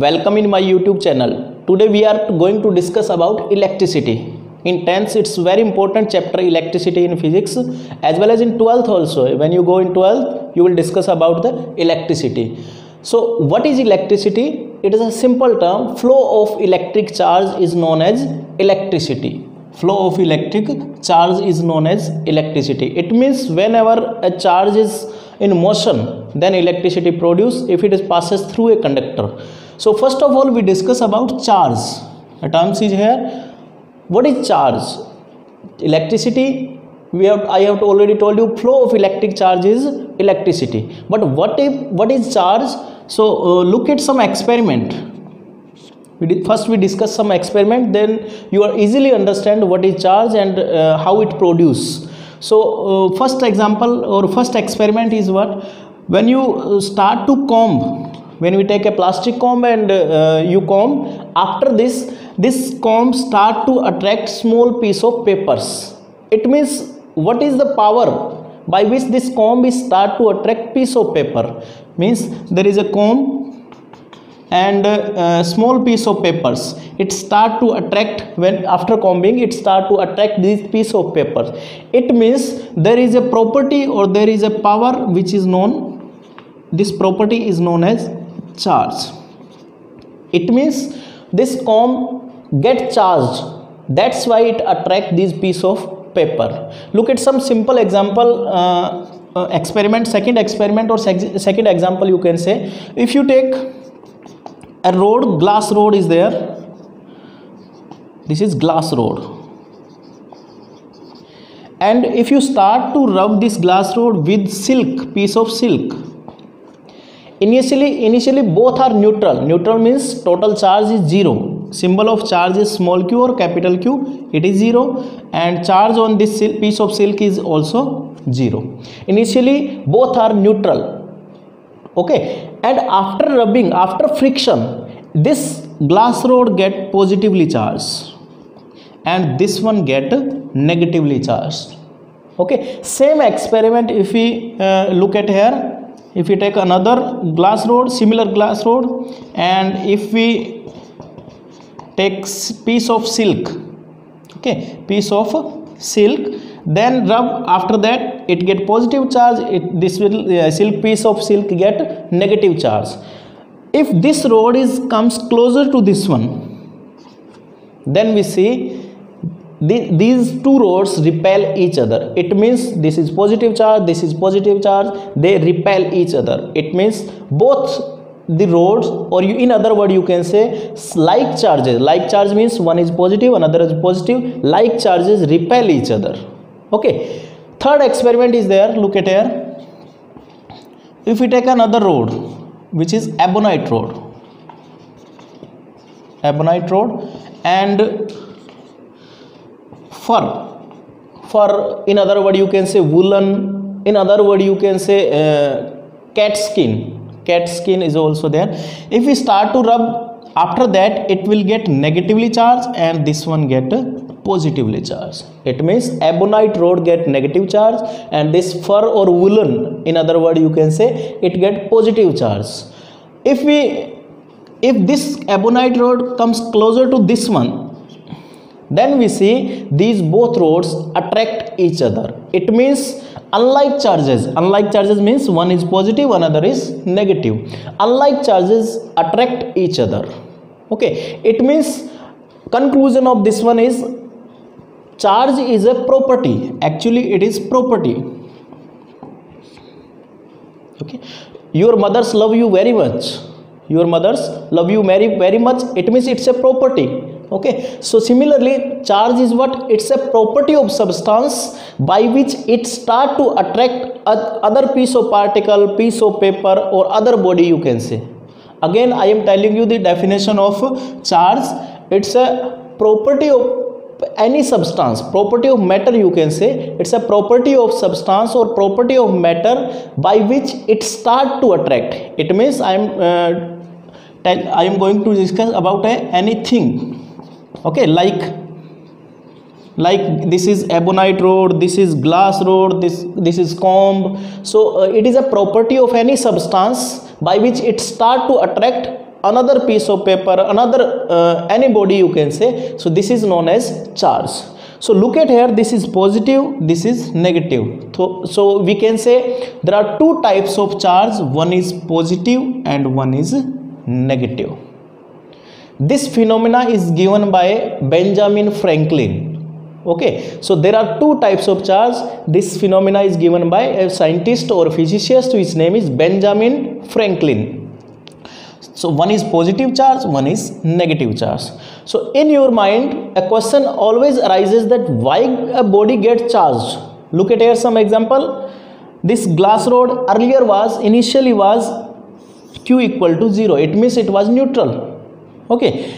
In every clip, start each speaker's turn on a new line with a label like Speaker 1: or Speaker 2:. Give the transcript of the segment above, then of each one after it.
Speaker 1: Welcome in my YouTube channel. Today we are going to discuss about electricity. In 10th it's very important chapter electricity in physics, as well as in 12th also. When you go in 12th you will discuss about the electricity. So what is electricity? It is a simple term. Flow of electric charge is known as electricity. Flow of electric charge is known as electricity. It means whenever a charge is in motion, then electricity produced if it passes through a conductor. So first of all we discuss about charge. A term is here. What is charge? Electricity, I have already told you, flow of electric charge is electricity. But what is charge? So look at some experiment. First we discuss some experiment, then you are easily understand what is charge and how it produce. So first example or first experiment is what? When you start to comb, when we take a plastic comb and you comb, after this comb start to attract small piece of papers. It means what is the power by which this comb is start to attract piece of paper? Means there is a comb and a small piece of papers. It start to attract, when after combing it start to attract this piece of papers. It means there is a property or there is a power which is known, this property is known as charge. It means this comb get charged, that's why it attract this piece of paper. Look at some simple example, experiment, second experiment or second example you can say. If you take a road, glass road is there, this is glass road, and if you start to rub this glass road with silk, piece of silk, initially both are neutral. Neutral means total charge is zero. Symbol of charge is small q or capital Q, it is 0, and charge on this piece of silk is also 0. Initially both are neutral. Okay, and after rubbing, after friction, this glass rod get positively charged and this one get negatively charged. Okay, same experiment if we look at here. If we take another glass rod, similar glass rod, and if we take piece of silk, okay, piece of silk, then rub, after that it get positive charge, this will silk piece of silk get negative charge. If this rod comes closer to this one, then we see these two rods repel each other. It means this is positive charge, this is positive charge, they repel each other. It means both the rods, or in other word you can say like charges. Like charge means one is positive, another is positive. Like charges repel each other. Okay, third experiment is there. Look at here. If we take another rod, which is ebonite rod, and fur, in other word you can say woolen, in other word you can say cat skin is also there. If we start to rub, after that it will get negatively charged and this one get positively charged. It means ebonite rod get negative charge and this fur or woolen, in other word you can say, it get positive charge. If this ebonite rod comes closer to this one, then we see these both rods attract each other. It means unlike charges means one is positive, another is negative. Unlike charges attract each other. Okay, it means conclusion of this one is charge is a property. Actually it is property. Okay, your mothers love you very much. Your mothers love you very much. It means it's a property. Okay, so similarly charge is what? It's a property of substance by which it start to attract other piece of particle, piece of paper or other body you can say. Again I am telling you the definition of charge. It's a property of any substance, property of matter you can say. It's a property of substance or property of matter by which it start to attract. It means I am going to discuss about anything. Okay, like this is ebonite rod, this is glass rod, this is comb. So it is a property of any substance by which it start to attract another piece of paper, another any body you can say. So this is known as charge. So look at here, this is positive, this is negative. So we can say there are two types of charge, one is positive and one is negative. This phenomena is given by Benjamin Franklin. Okay, so there are two types of charge. This phenomena is given by a scientist or physicist whose name is Benjamin Franklin. So one is positive charge, one is negative charge. So in your mind a question always arises that why a body gets charged. Look at here some example. This glass rod earlier was initially was Q equal to 0, it means it was neutral. Okay,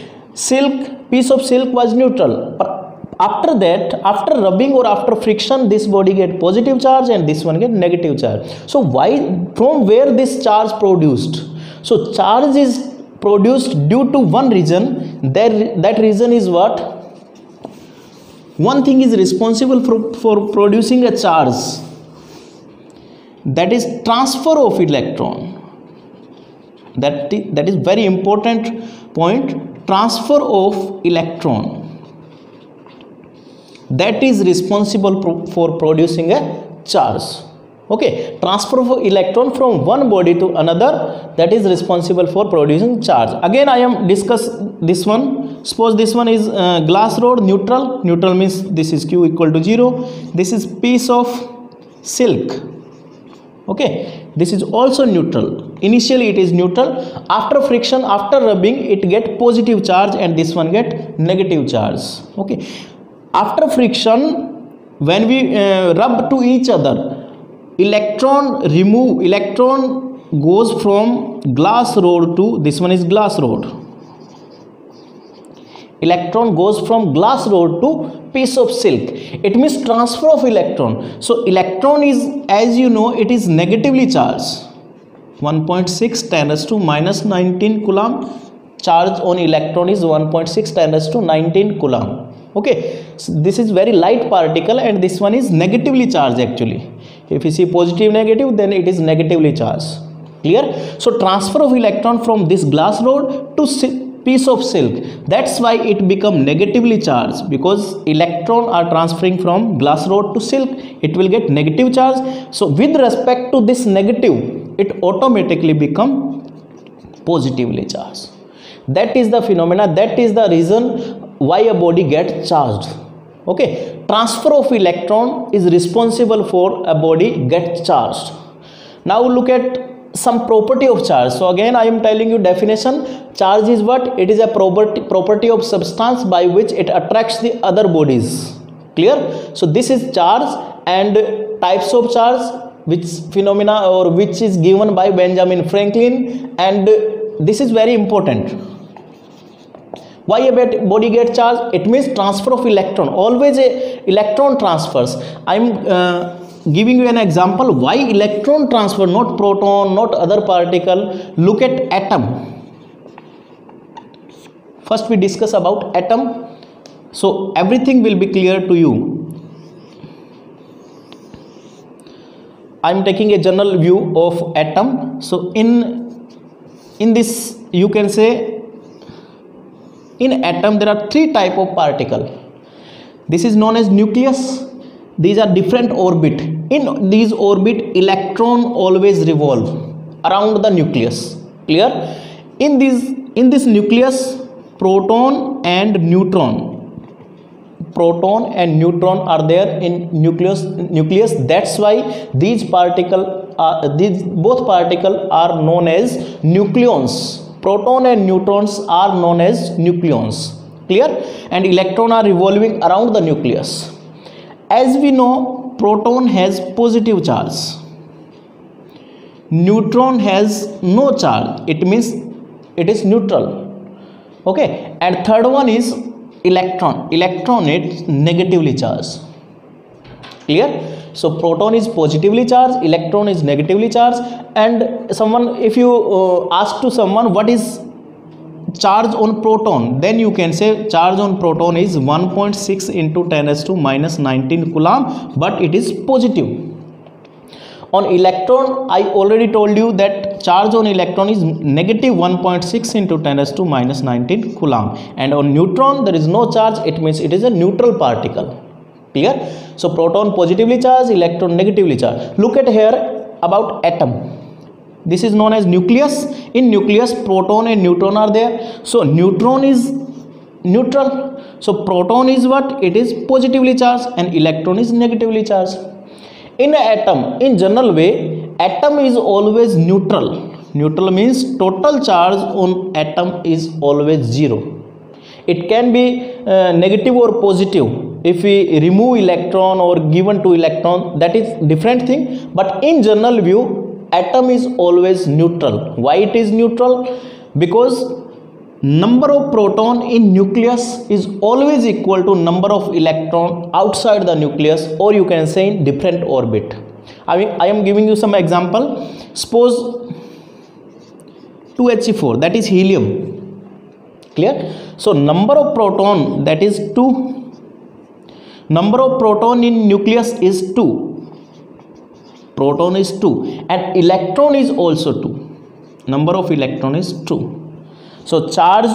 Speaker 1: piece of silk was neutral, but after that, after rubbing or after friction, this body get positive charge and this one get negative charge. So why, from where this charge produced? So charge is produced due to one reason. That reason is what? One thing is responsible for producing a charge, that is transfer of electron. That is very important point. Transfer of electron, that is responsible for producing a charge. Okay, transfer of electron from one body to another, that is responsible for producing charge. Again I am discuss this one. Suppose this one is glass rod, neutral means this is Q equal to 0. This is piece of silk. Okay, this is also neutral. Initially it is neutral, after friction, after rubbing, it get positive charge and this one get negative charge. Okay, after friction, when we rub to each other, electron goes from glass rod to, this one is glass rod. Electron goes from glass rod to piece of silk. It means transfer of electron. So electron is, as you know, it is negatively charged. 1.6 10 raised to minus 19 coulomb. Charge on electron is 1.6 10 raised to 19 coulomb. Okay, so this is very light particle and this one is negatively charged actually. If you see positive negative, then it is negatively charged. Clear? So transfer of electron from this glass rod to piece of silk, that's why it become negatively charged, because electron are transferring from glass rod to silk, it will get negative charge. So with respect to this negative, it automatically become positively charged. That is the phenomena, that is the reason why a body gets charged. Okay, transfer of electron is responsible for a body gets charged. Now look at some property of charge. So again I am telling you definition. Charge is what? It is a property of substance by which it attracts the other bodies. Clear? So this is charge, and types of charge, which phenomena or which is given by Benjamin Franklin, and this is very important. Why a body gets charged? It means transfer of electron. Always a electron transfers. I am giving you an example why electron transfer, not proton, not other particle. Look at atom. First we discuss about atom, so everything will be clear to you. I am taking a general view of atom. So in this you can say, in atom there are three type of particle. This is known as nucleus. These are different orbit. In these orbit, electron always revolve around the nucleus. Clear? In this nucleus, proton and neutron are there in nucleus. That's why these both particle are known as nucleons. Proton and neutrons are known as nucleons. Clear? And electron are revolving around the nucleus. As we know, proton has positive charge, neutron has no charge, it means it is neutral. Okay, and third one is electron is negatively charged. Clear? So proton is positively charged, electron is negatively charged. And someone, if you ask to someone what is charge on proton, then you can say charge on proton is 1.6 into 10 raised to minus 19 coulomb, but it is positive. On electron, I already told you that charge on electron is negative 1.6 into 10 raised to minus 19 coulomb, and on neutron there is no charge. It means it is a neutral particle. Clear? So proton positively charged, electron negatively charged. Look at here about atom. This is known as nucleus. In nucleus, proton and neutron are there. So neutron is neutral. So proton is what? It is positively charged and electron is negatively charged. In an atom, in general way, atom is always neutral. Neutral means total charge on atom is always zero. It can be negative or positive. If we remove electron or given to electron, that is different thing. But in general view, atom is always neutral. Why it is neutral? Because number of proton in nucleus is always equal to number of electron outside the nucleus, or you can say in different orbit. I am giving you some example. Suppose 2He4, that is helium. Clear? So number of proton, that is 2. Number of proton in nucleus is 2. Proton is 2 and electron is also 2. Number of electron is 2. So charge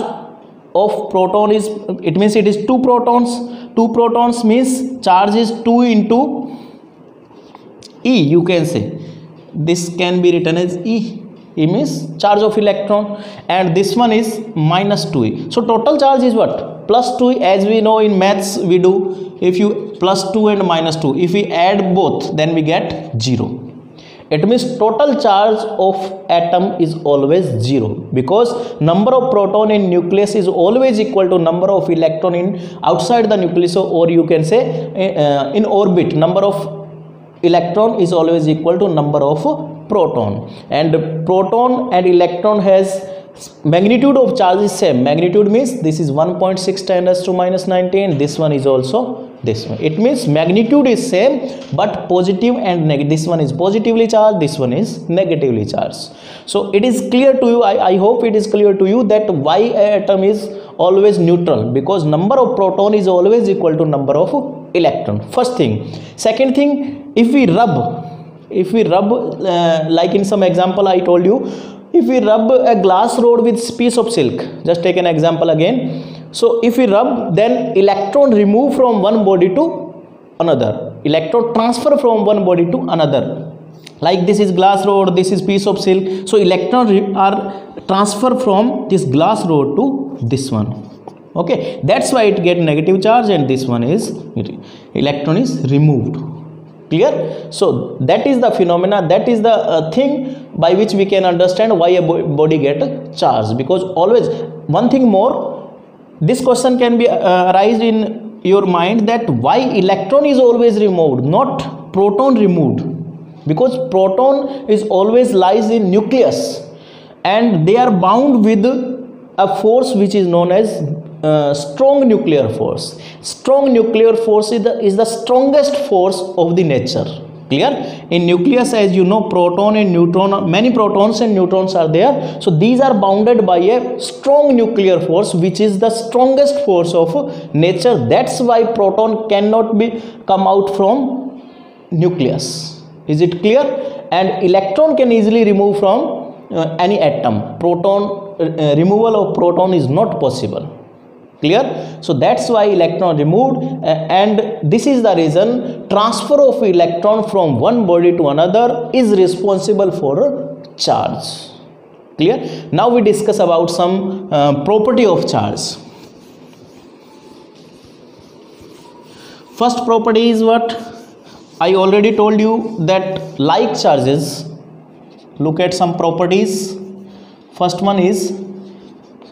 Speaker 1: of proton is, it means it is 2 protons. 2 protons means charge is 2 into E, you can say. This can be written as E. E means charge of electron, and this one is minus 2E. So total charge is what? Plus 2E. As we know in maths we do, if you plus 2 and minus 2, if we add both, then we get 0. It means total charge of atom is always 0, because number of proton in nucleus is always equal to number of electron in outside the nucleus, or you can say in orbit, number of electron is always equal to number of proton, and proton and electron has magnitude of charge is same. Magnitude means this is 1.6 10 raised to minus 19, this one is also this one. It means magnitude is same, but positive and negative. This one is positively charged, this one is negatively charged. So it is clear to you, I hope it is clear to you that why an atom is always neutral, because number of proton is always equal to number of electron. First thing. Second thing, if we rub like in some example I told you, if we rub a glass rod with piece of silk, just take an example again. So if we rub, then electron remove from one body to another, electron transfer from one body to another. Like this is glass rod, this is piece of silk. So electron are transfer from this glass rod to this one. Okay, that's why it get negative charge, and this one is electron is removed. Clear? So that is the phenomena, that is the thing by which we can understand why a body get charged. Because always one thing more, this question can be arised in your mind, that why electron is always removed, not proton removed. Because proton is always lies in nucleus, and they are bound with a force which is known as strong nuclear force. Strong nuclear force is the strongest force of the nature. Clear? In nucleus, as you know, proton and neutron, many protons and neutrons are there. So these are bounded by a strong nuclear force, which is the strongest force of nature. That's why proton cannot be come out from nucleus. Is it clear? And electron can easily remove from any atom. Proton removal of proton is not possible. Clear? So that's why electron removed, and this is the reason transfer of electron from one body to another is responsible for charge. Clear? Now we discuss about some property of charge. First property is what? I already told you that like charges, look at some properties. First one is,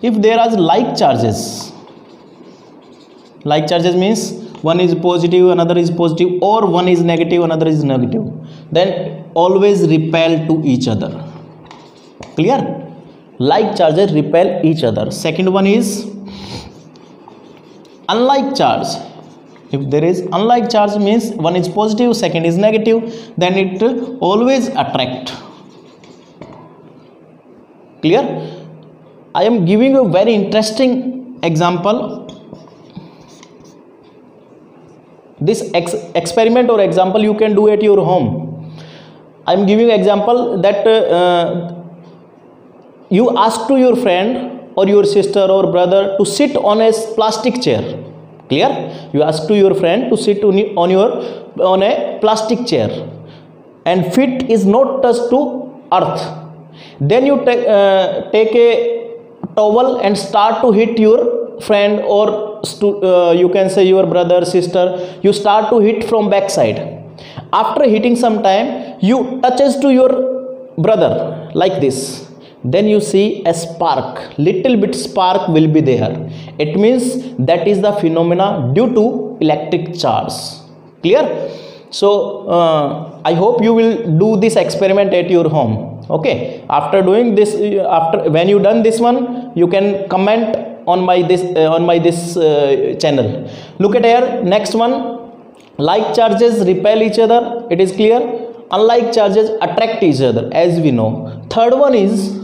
Speaker 1: if there are like charges means one is positive, another is positive, or one is negative, another is negative, then always repel to each other. Clear? Like charges repel each other. Second one is unlike charge. If there is unlike charge means one is positive, second is negative, then it always attract. Clear? I am giving a very interesting example. This experiment or example you can do at your home. I'm giving example that you ask to your friend or your sister or brother to sit on a plastic chair. Clear? You ask to your friend to sit on a plastic chair and feet is not touched to earth. Then you take a towel and start to hit your friend or you can say your brother, sister. You start to hit from back side. After hitting some time, you touches to your brother like this. Then you see a spark, little bit spark will be there. It means that is the phenomena due to electric charge. Clear? So I hope you will do this experiment at your home. Okay, after doing this, after when you done this one, you can comment on my this channel. Look at here, next one. Like charges repel each other, it is clear. Unlike charges attract each other, as we know. Third one is,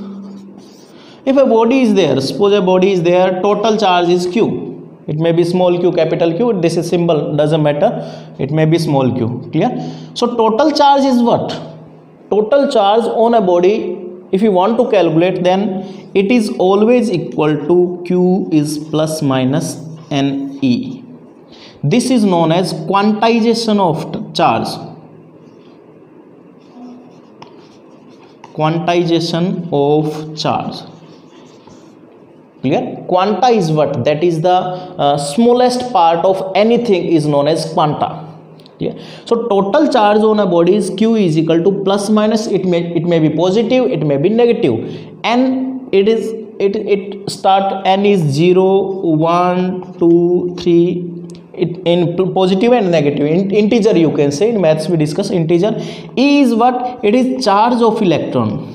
Speaker 1: if a body is there, suppose a body is there, total charge is q. It may be small q, capital Q. This is symbol, doesn't matter. It may be small q. Clear? So total charge is what? Total charge on a body, if you want to calculate, then it is always equal to q is plus minus ne. This is known as quantization of charge. Quantization of charge. Clear? Quanta is what? That is the smallest part of anything is known as quanta. Yeah. So total charge on a body is q is equal to plus minus. It may be positive, it may be negative, and it start n is 0, 1, 2, 3. In positive and negative, integer you can say. In maths we discuss integer. E is what? It is charge of electron.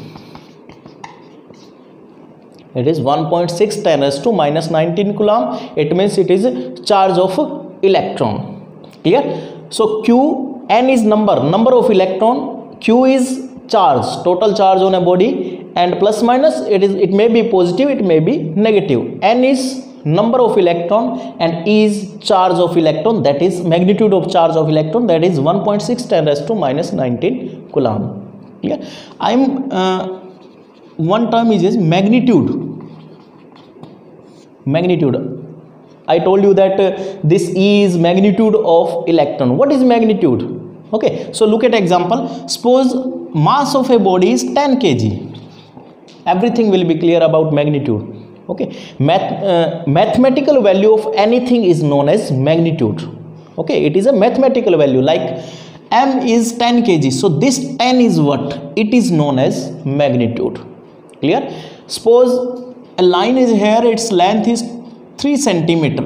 Speaker 1: It is 1.6 10 raised to minus 19 coulomb. It means it is charge of electron. Clear? So q, n is number of electron, q is charge, total charge on a body, and plus minus it may be positive, it may be negative. N is number of electron and E is charge of electron, that is magnitude of charge of electron, that is 1.6 10 raised to minus 19 coulomb. Clear? One term is magnitude. I told you that this E is magnitude of electron. What is magnitude? Okay, so look at example. Suppose mass of a body is 10 kg. Everything will be clear about magnitude. Okay, mathematical value of anything is known as magnitude. Okay, it is a mathematical value, like m is 10 kg. So this 10 is what? It is known as magnitude. Clear? Suppose a line is here, its length is 3 centimeter.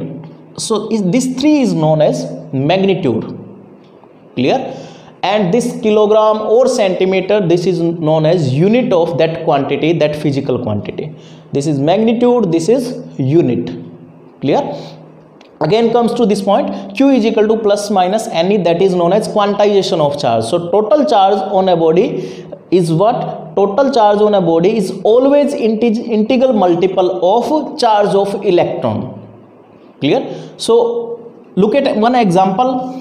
Speaker 1: So this 3 is known as magnitude. Clear? And this kilogram or centimeter, this is known as unit of that quantity, that physical quantity. This is magnitude, this is unit. Clear? Again comes to this point, q is equal to plus minus ne, that is known as quantization of charge. So total charge on a body is what? Total charge on a body is always integral multiple of charge of electron. Clear? So look at one example.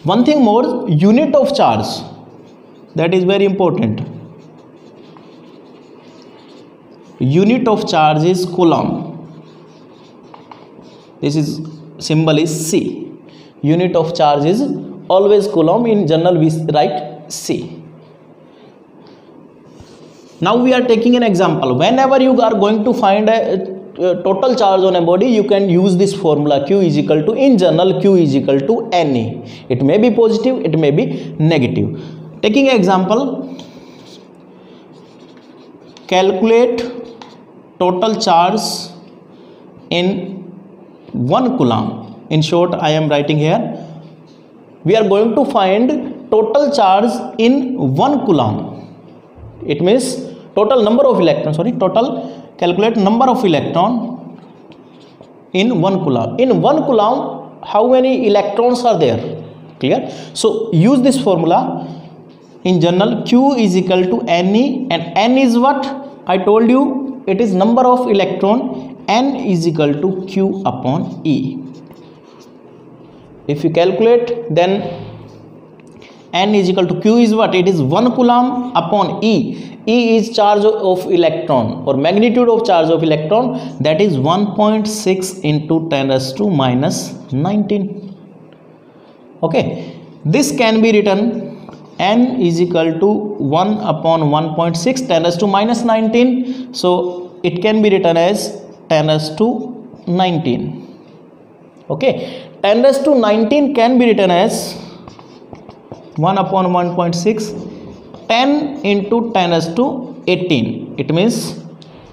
Speaker 1: One thing more, unit of charge, that is very important. Unit of charge is coulomb. This is symbol is C. Unit of charge is always coulomb. In general we write C. Now we are taking an example. Whenever you are going to find a total charge on a body, you can use this formula. Q is equal to, in general, Q is equal to Ne. It may be positive, it may be negative. Taking an example, calculate total charge in 1 coulomb. In short, I am writing here. We are going to find total charge in 1 coulomb. It means total number of electrons, calculate number of electron in 1 coulomb. In 1 coulomb, how many electrons are there? Clear? So use this formula. In general, Q is equal to Ne, and N is what? I told you it is number of electron. N is equal to Q upon E. If you calculate, then N is equal to Q is what? It is 1 coulomb upon E. E is charge of electron or magnitude of charge of electron, that is 1.6 into 10 raised to minus 19. Okay, this can be written N is equal to 1 upon 1.6 10 raised to minus 19. So it can be written as 10 raised to 19. Okay, 10 raised to 19 can be written as 1 upon 1.6 10 into 10 raised to 18. It means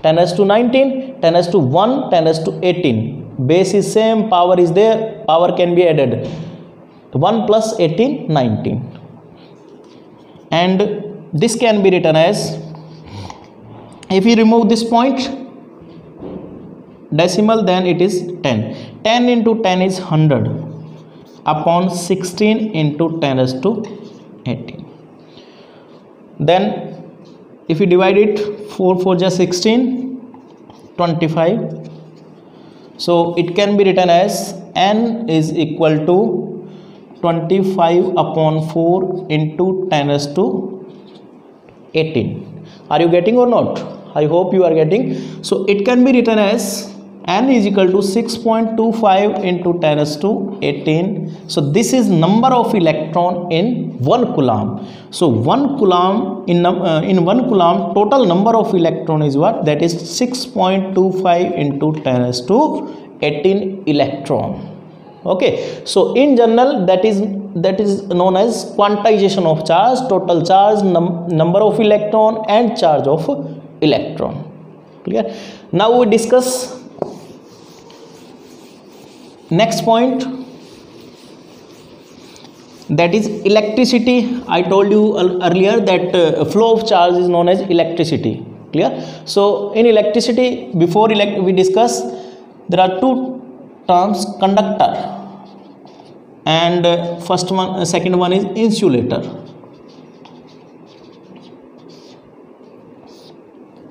Speaker 1: 10 raised to 19, 10 raised to 1, 10 raised to 18. Base is same, power is there, power can be added. 1 plus 18, 19. And this can be written as, if you remove this point decimal, then it is 10. 10 into 10 is 100 upon 16 into 10 raised to 18. Then if you divide it, 4 4 just 16, 25. So it can be written as N is equal to 25 upon 4 into 10 raised to 18. Are you getting or not? I hope you are getting. So it can be written as N is equal to 6.25 into 10 raised to 18. So this is number of electron in 1 coulomb. So 1 coulomb in 1 coulomb total number of electron is what? That is 6.25 into 10 raised to 18 electron. Okay, so in general that is known as quantization of charge, total charge, number of electron and charge of electron. Clear? Now we discuss next point, that is electricity. I told you earlier that flow of charge is known as electricity. Clear? So in electricity, before we discuss, there are two terms, conductor and second one is insulator.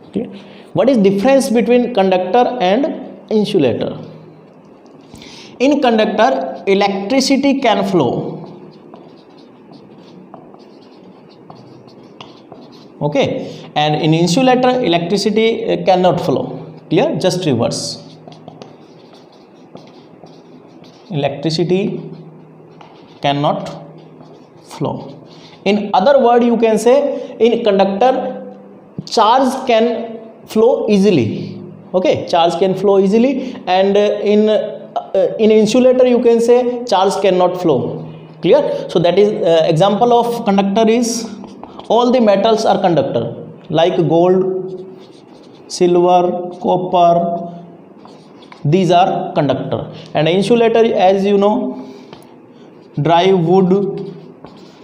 Speaker 1: Okay. What is difference between conductor and insulator? In conductor, electricity can flow. Okay, and in insulator, electricity cannot flow. Clear? Just reverse. Electricity cannot flow. In other word, you can say in conductor, charge can flow easily. Okay, charge can flow easily, and in insulator you can say charge cannot flow. Clear? So that is example of conductor is all the metals are conductor, like gold, silver, copper. These are conductor. And insulator, as you know, dry wood.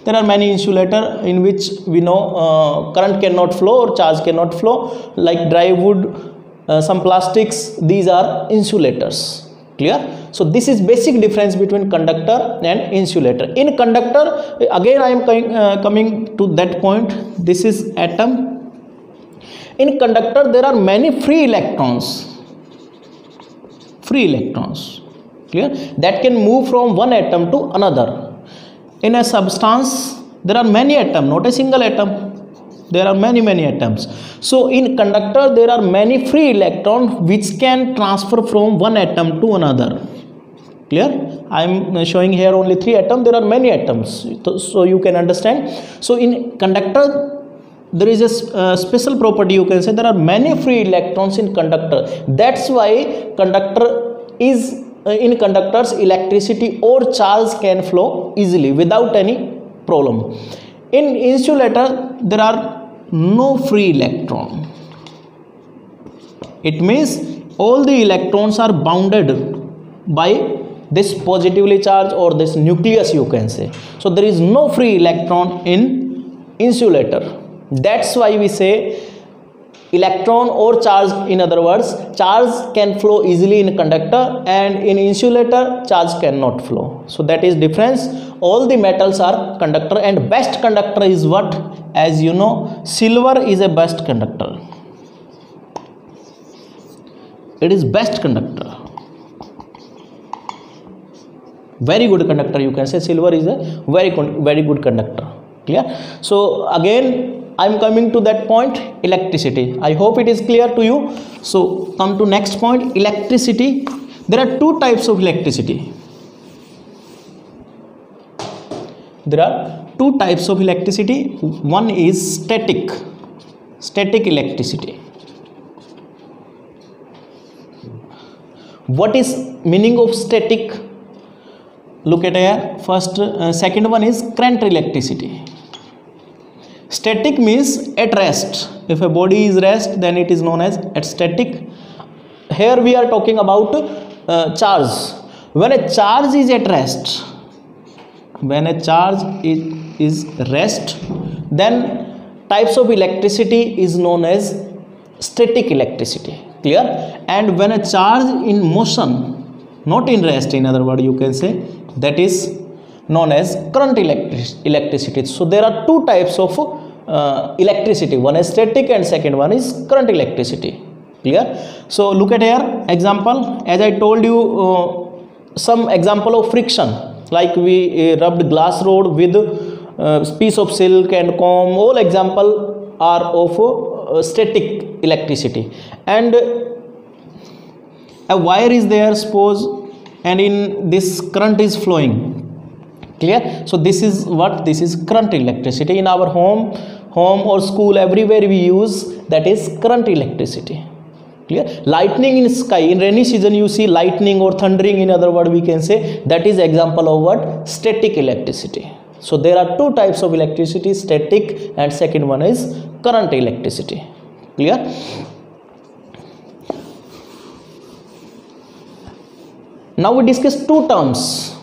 Speaker 1: There are many insulator in which we know current cannot flow or charge cannot flow, like dry wood, some plastics. These are insulators. Clear? So this is basic difference between conductor and insulator. In conductor, again I am coming to that point. This is atom. In conductor, there are many free electrons. Free electrons. Clear? That can move from one atom to another. In a substance, there are many atoms, not a single atom. There are many atoms. So in conductor, there are many free electrons which can transfer from one atom to another. Clear? I am showing here only 3 atoms. There are many atoms, so you can understand. So in conductor, there is a special property, you can say there are many free electrons in conductor. That's why conductor is in conductors, electricity or charge can flow easily without any problem. In insulator, there are no free electron. It means all the electrons are bounded by this positively charged or this nucleus, you can say. So there is no free electron in insulator. That's why we say electron or charge, in other words, charge can flow easily in conductor, and in insulator charge cannot flow. So that is difference. All the metals are conductor, and best conductor is what? As you know, silver is a best conductor. It is best conductor. Very good conductor, you can say silver is a very good conductor. Clear? So again I am coming to that point, electricity. I hope it is clear to you. So come to next point, electricity. There are two types of electricity. There are two types of electricity. One is static electricity. What is meaning of static? Look at here. First, second one is current electricity. Static means at rest. If a body is rest, then it is known as at static. Here we are talking about charge. When a charge is at rest, then types of electricity is known as static electricity. Clear? And when a charge in motion, not in rest, in other words you can say, that is known as current electricity. So there are two types of electricity. One is static and second one is current electricity. Clear? So look at here example. As I told you, some example of friction, like we rubbed glass rod with piece of silk and comb. All example are of static electricity. And a wire is there, suppose, and in this current is flowing. Clear? So this is what? This is current electricity. In our home or school, everywhere we use, that is current electricity. Clear? Lightning in sky, in rainy season you see lightning or thundering, in other word we can say, that is example of what? Static electricity. So there are two types of electricity, static and second one is current electricity. Clear? Now we discuss two terms,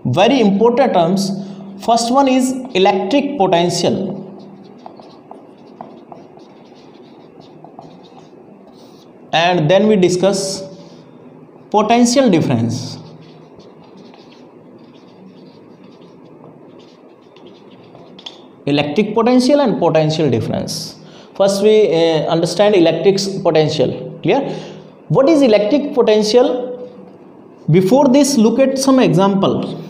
Speaker 1: very important terms. First one is electric potential. And then we discuss potential difference. Electric potential and potential difference. First we understand electric potential. Clear? What is electric potential? Before this, look at some example.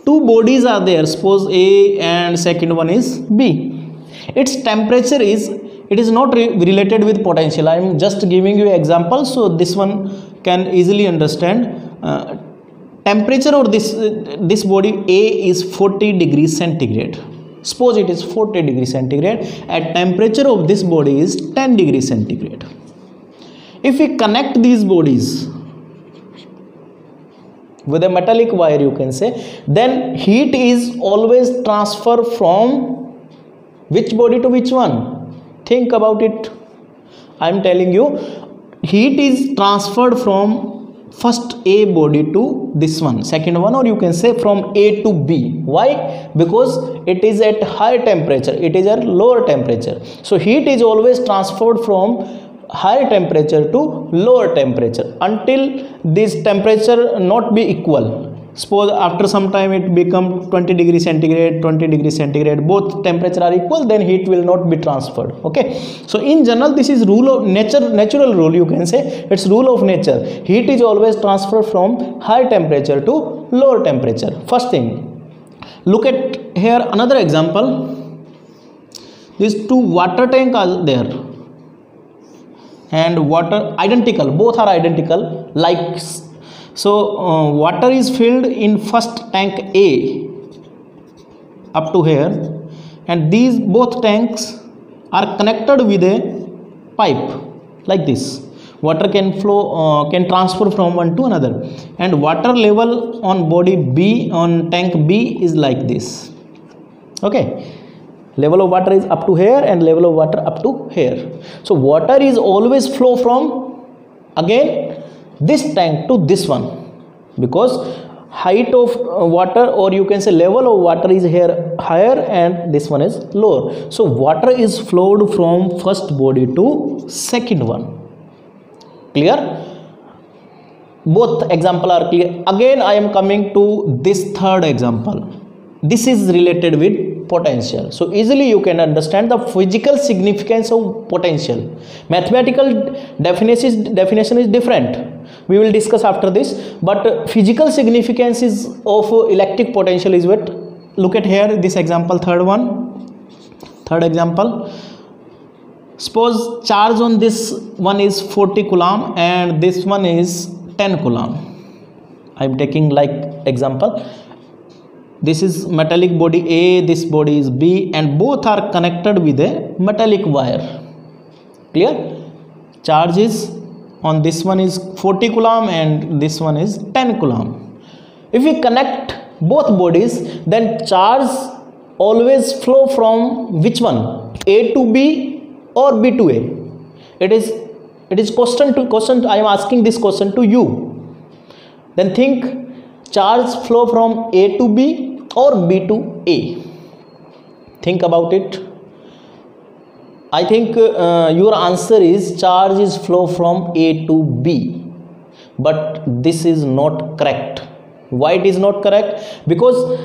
Speaker 1: Two bodies are there, suppose A and second one is B. Its temperature is, it is not related with potential. I am just giving you example, so this one can easily understand. Temperature of this body A is 40 degrees centigrade. Suppose it is 40 degrees centigrade. At temperature of this body is 10 degrees centigrade. If we connect these bodies with a metallic wire, you can say, then heat is always transferred from which body to which one? Think about it. I am telling you, heat is transferred from first A body to this one, second one, or you can say from A to B. Why? Because it is at higher temperature, it is at lower temperature. So heat is always transferred from higher temperature to lower temperature until this temperature not be equal. Suppose after some time it become 20 degrees centigrade, 20 degrees centigrade, both temperature are equal, then heat will not be transferred. Okay, so in general this is rule of nature, natural rule you can say, it's rule of nature. Heat is always transferred from higher temperature to lower temperature. First thing, look at here another example. These two water tank are there, and water identical, both are identical, like so water is filled in first tank A up to here, and these both tanks are connected with a pipe like this. Water can flow, can transfer from one to another, and water level on body B, on tank B is like this. Okay, level of water is up to here and level of water up to here. So water is always flow from again this tank to this one, because height of water, or you can say level of water, is here higher and this one is lower. So water is flowed from first body to second one. Clear? Both example are clear. Again I am coming to this third example. This is related with potential. So easily you can understand the physical significance of potential. Mathematical definition is different. We will discuss after this, but physical significance is of electric potential is what? look at here this example, third example. Suppose charge on this one is 40 coulomb and this one is 10 coulomb. I'm taking like example. This is metallic body A, this body is B, and both are connected with a metallic wire. Clear? Charge is on this one is 40 coulomb and this one is 10 coulomb. If we connect both bodies, then charge always flow from which one? A to B or B to A? It is question. I am asking this question to you. Then think, charge flow from A to B or B to A? Think about it. I think your answer is charge is flow from A to B, but this is not correct. Why it is not correct? Because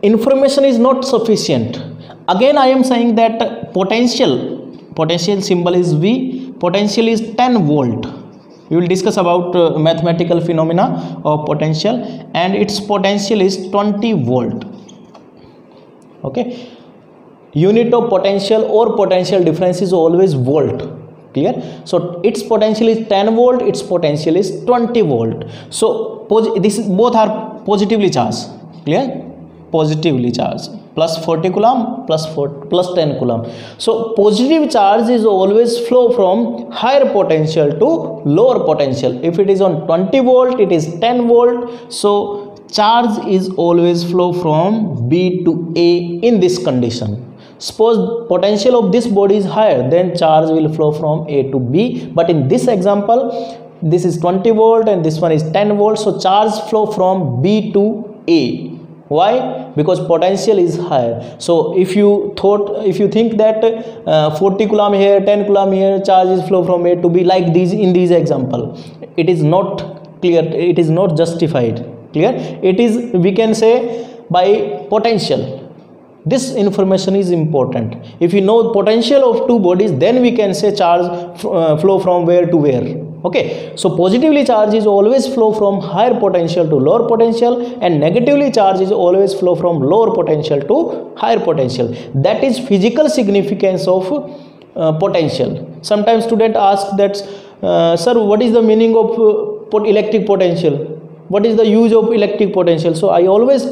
Speaker 1: information is not sufficient. Again I am saying that potential symbol is V, potential is 10 volt. We will discuss about mathematical phenomena of potential, and its potential is 20 volt. Okay, unit of potential or potential difference is always volt. Clear? So its potential is 10 volt, its potential is 20 volt. So both are positively charged. Clear? Positively charged. Plus 40 coulomb plus 10 coulomb. So positive charge is always flow from higher potential to lower potential. If it is on 20 volt, it is 10 volt. So charge is always flow from B to A in this condition. Suppose potential of this body is higher, then charge will flow from A to B. But in this example, this is 20 volt and this one is 10 volt. So charge flow from B to A. Why? Because potential is higher. So if you think that 40 coulomb here, 10 coulomb here, charges flow from A to B, like these in these example, it is not clear. It is not justified. Clear? It is, we can say, by potential. This information is important. If you know potential of two bodies, then we can say charge flow from where to where. Okay, so positively charge is always flow from higher potential to lower potential, and negatively charge is always flow from lower potential to higher potential. That is physical significance of potential. Sometimes student ask that, sir, what is the meaning of electric potential? What is the use of electric potential? So I always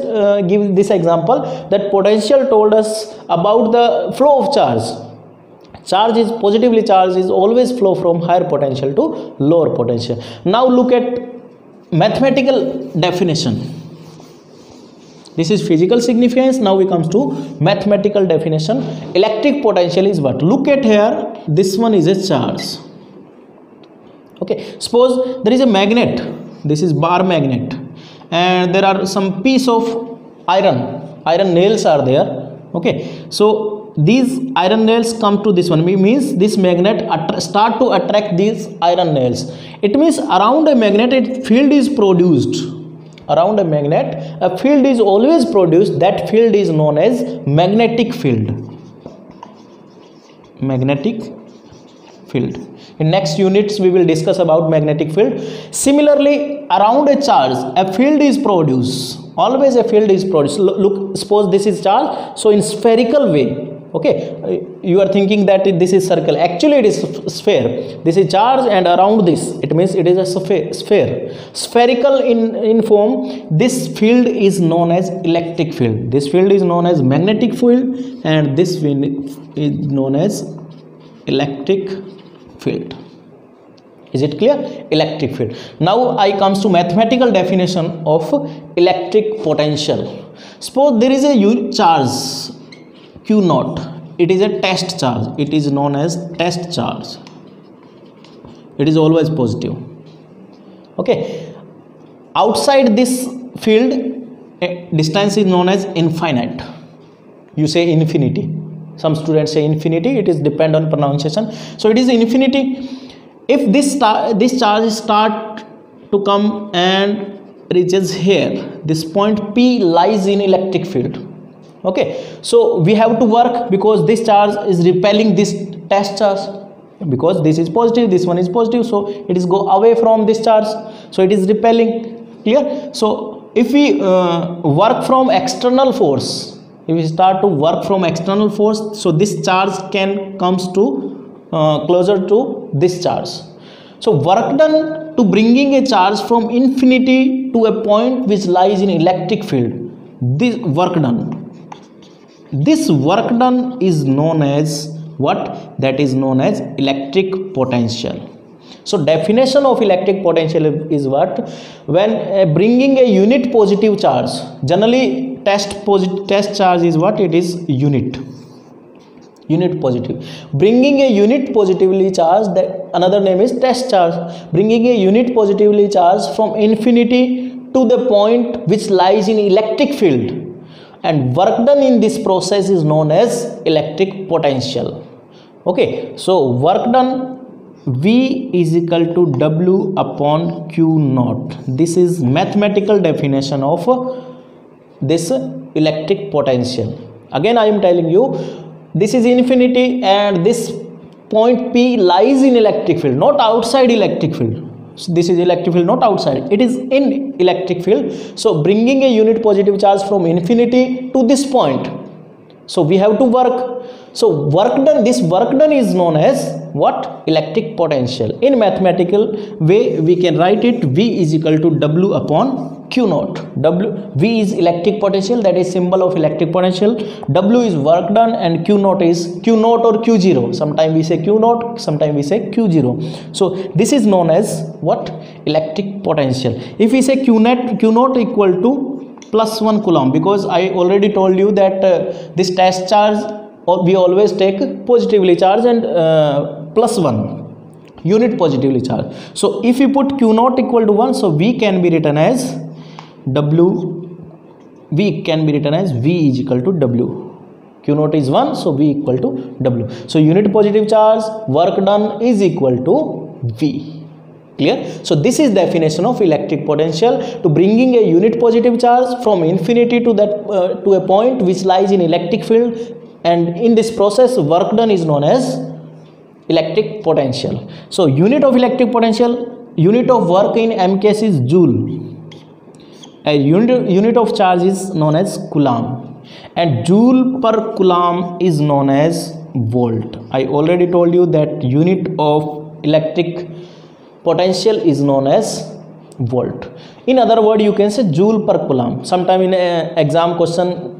Speaker 1: give this example, that potential told us about the flow of charge. Charge is positively charged is always flow from higher potential to lower potential. Now look at mathematical definition. This is physical significance. Now we comes to mathematical definition. Electric potential is what? Look at here. This one is a charge. Okay. Suppose there is a magnet. This is bar magnet, and there are some piece of iron nails are there. Okay. So these iron nails come to this one, means this magnet start to attract these iron nails. It means around a magnet a field is produced. Around a magnet a field is always produced. That field is known as magnetic field. Magnetic field. In next units we will discuss about magnetic field. Similarly, around a charge a field is produced. Always a field is produced. Look, suppose this is charge, so in spherical way. Okay, you are thinking that this is circle. Actually it is sphere. This is charge, and around this, it means it is a sphere. Spherical in form. This field is known as electric field. This field is known as magnetic field, and this field is known as electric field. Is it clear? Electric field. Now I comes to mathematical definition of electric potential. Suppose there is a charge Q naught. It is a test charge. It is known as test charge. It is always positive. Okay. Outside this field, distance is known as infinite. You say infinity. Some students say infinity. It is depend on pronunciation. So it is infinity. If this charge start to come and reaches here, this point P lies in electric field. Okay, so we have to work, because this charge is repelling this test charge, because this is positive, this one is positive, so it is go away from this charge, so it is repelling. Clear? So if we work from external force, if we start to work from external force, so this charge comes to closer to this charge. So work done to bringing a charge from infinity to a point which lies in electric field, this work done is known as what? That is known as electric potential. So definition of electric potential is what? When bringing a unit positive charge, generally test charge is what? It is unit positive. Bringing a unit positively charged, that another name is test charge. Bringing a unit positively charged from infinity to the point which lies in electric field, and work done in this process is known as electric potential. Okay, so work done, V is equal to W upon Q naught. This is mathematical definition of this electric potential. Again I am telling you, this is infinity and this point P lies in electric field, not outside electric field. So this is electric field, not outside, it is in electric field. So bringing a unit positive charge from infinity to this point, so we have to work. So work done, this work done is known as what? Electric potential. In mathematical way we can write it, V is equal to W upon Q naught. V is electric potential, that is symbol of electric potential. W is work done and Q naught is Q naught or Q0. Sometimes we say Q naught, sometimes we say Q0. So this is known as what? Electric potential. If we say Q naught equal to +1 coulomb, because I already told you that this test charge we always take positively charged and +1 unit positively charged. So if we put Q naught equal to 1, so V can be written as V is equal to W. Q naught is 1, so V equal to W. So unit positive charge, work done is equal to V. Clear? So this is definition of electric potential, to bringing a unit positive charge from infinity to that to a point which lies in electric field, and in this process work done is known as electric potential. So unit of electric potential, unit of work in M case is joule, a unit of charge is known as coulomb, and joule per coulomb is known as volt. I already told you that unit of electric potential is known as volt. In other word, you can say joule per coulomb. Sometime in an exam question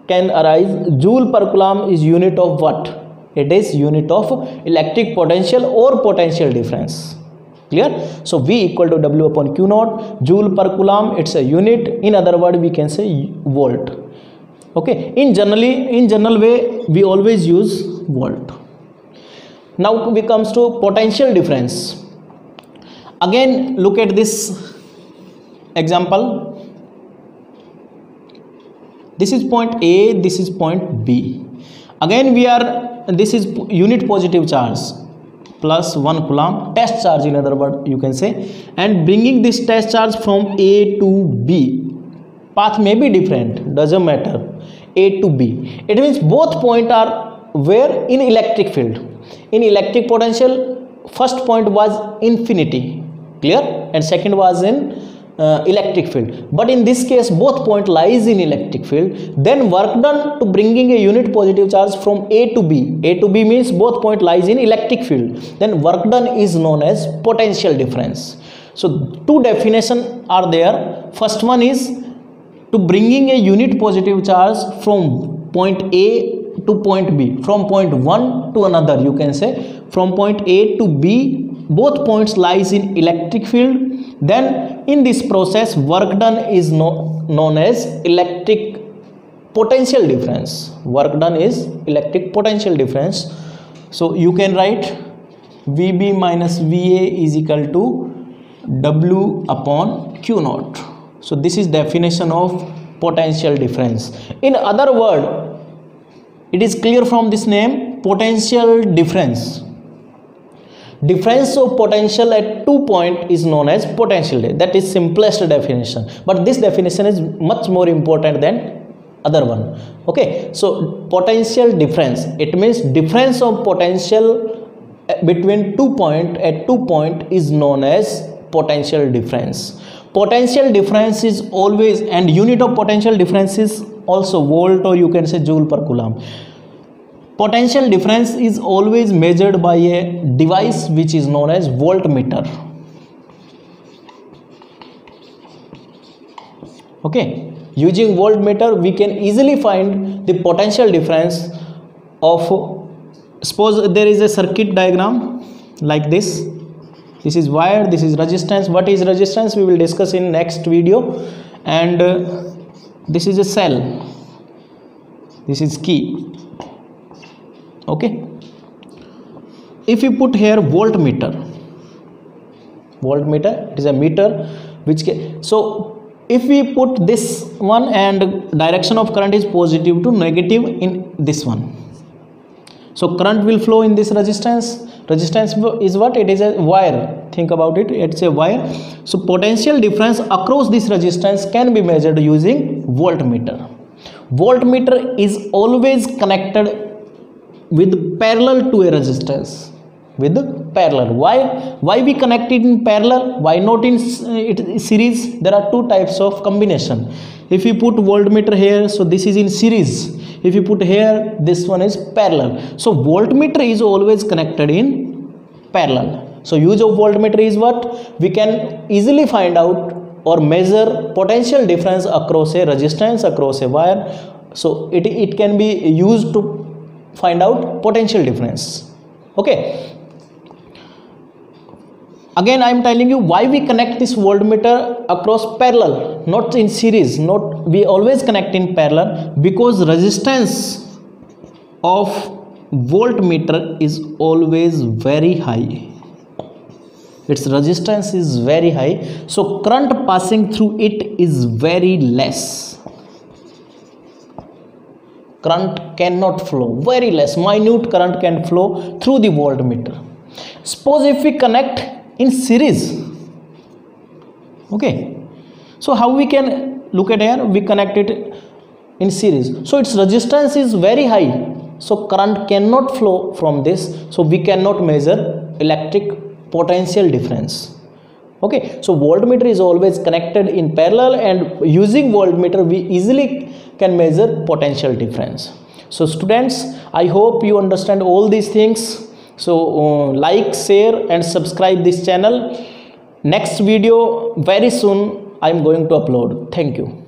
Speaker 1: can arise, joule per coulomb is unit of what? It is unit of electric potential or potential difference. Clear? So V equal to W upon Q naught, joule per coulomb, it's a unit. In other word, we can say volt. Okay, in general way we always use volt. Now we comes to potential difference. Again look at this example. This is point A, this is point B. Again this is unit positive charge, +1 coulomb, test charge in other word you can say, and bringing this test charge from A to B. Path may be different, doesn't matter, A to B. It means both point are where? In electric field. In electric potential, first point was infinity, clear, and second was in electric field, but in this case both point lies in electric field. Then work done to bringing a unit positive charge from A to B. A to B means both point lies in electric field. Then work done is known as potential difference. So two definitions are there. First one is to bringing a unit positive charge from point A to point B, from point 1 to another, you can say from point A to B, both points lies in electric field. Then in this process work done is known as electric potential difference. Work done is electric potential difference. So you can write VB minus VA is equal to W upon Q naught. So this is definition of potential difference. In other word, it is clear from this name, potential difference. Difference of potential at 2 points is known as potential. That is simplest definition, but this definition is much more important than other one. Okay, so potential difference, it means difference of potential between 2 points at 2 points is known as potential difference. Potential difference is always, and unit of potential difference is also volt, or you can say joule per coulomb. Potential difference is always measured by a device which is known as voltmeter. Okay, using voltmeter we can easily find the potential difference of, suppose there is a circuit diagram like this. This is wire, this is resistance. What is resistance we will discuss in next video. And this is a cell, this is key. Okay, if you put here voltmeter, it is a meter which can, so if we put this one and direction of current is positive to negative in this one, so current will flow in this resistance. Resistance is what? It is a wire. Think about it, it's a wire. So potential difference across this resistance can be measured using voltmeter. Voltmeter is always connected with parallel to a resistance, with parallel. Why we connect it in parallel, why not in series? There are two types of combination. If you put voltmeter here, so this is in series. If you put here, this one is parallel. So voltmeter is always connected in parallel. So use of voltmeter is what? We can easily find out or measure potential difference across a resistance, across a wire. So it can be used to find out potential difference. Okay, again I am telling you why we connect this voltmeter across parallel, not in series. Not, we always connect in parallel because resistance of voltmeter is always very high. Its resistance is very high, so current passing through it is very less. Current cannot flow, very less, minute current can flow through the voltmeter. Suppose if we connect in series, okay, so how we can look at here? We connect it in series, so its resistance is very high, so current cannot flow from this, so we cannot measure electric potential difference. Okay, so voltmeter is always connected in parallel, and using voltmeter we easily can measure potential difference. So students, I hope you understand all these things. So like, share and subscribe this channel. Next video very soon I am going to upload. Thank you.